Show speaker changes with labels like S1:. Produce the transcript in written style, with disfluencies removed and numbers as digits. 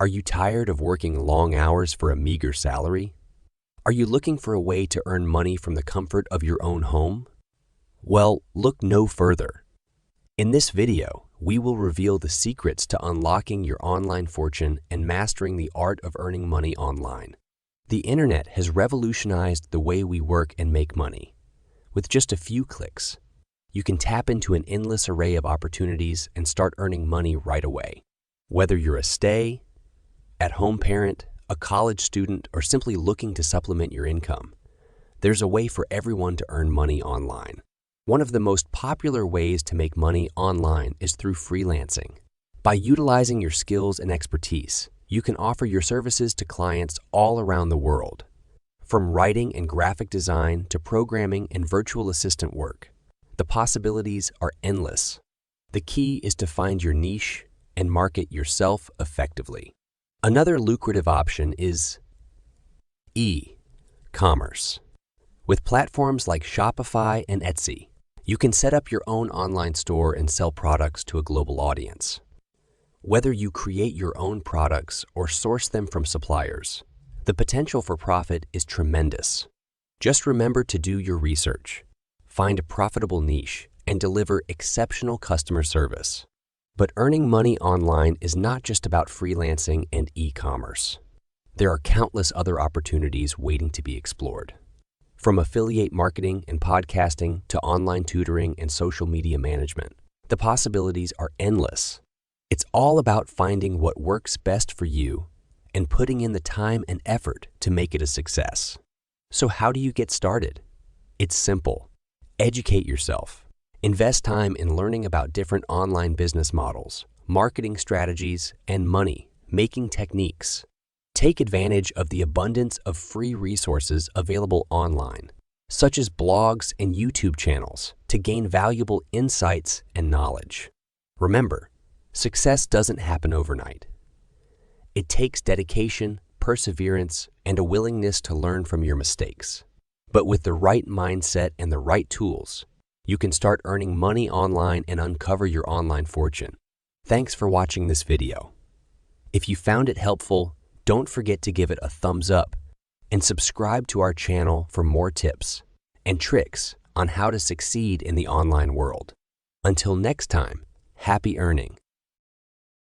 S1: Are you tired of working long hours for a meager salary? Are you looking for a way to earn money from the comfort of your own home? Well, look no further. In this video, we will reveal the secrets to unlocking your online fortune and mastering the art of earning money online. The internet has revolutionized the way we work and make money. With just a few clicks, you can tap into an endless array of opportunities and start earning money right away. Whether you're a stay-at-home parent, a college student, or simply looking to supplement your income, there's a way for everyone to earn money online. One of the most popular ways to make money online is through freelancing. By utilizing your skills and expertise, you can offer your services to clients all around the world. From writing and graphic design to programming and virtual assistant work, the possibilities are endless. The key is to find your niche and market yourself effectively. Another lucrative option is e-commerce. With platforms like Shopify and Etsy, you can set up your own online store and sell products to a global audience. Whether you create your own products or source them from suppliers, the potential for profit is tremendous. Just remember to do your research, find a profitable niche, and deliver exceptional customer service. But earning money online is not just about freelancing and e-commerce. There are countless other opportunities waiting to be explored. From affiliate marketing and podcasting to online tutoring and social media management, the possibilities are endless. It's all about finding what works best for you and putting in the time and effort to make it a success. So how do you get started? It's simple. Educate yourself. Invest time in learning about different online business models, marketing strategies, and money-making techniques. Take advantage of the abundance of free resources available online, such as blogs and YouTube channels, to gain valuable insights and knowledge. Remember, success doesn't happen overnight. It takes dedication, perseverance, and a willingness to learn from your mistakes. But with the right mindset and the right tools, you can start earning money online and uncover your online fortune. Thanks for watching this video. If you found it helpful, don't forget to give it a thumbs up and subscribe to our channel for more tips and tricks on how to succeed in the online world. Until next time, happy earning.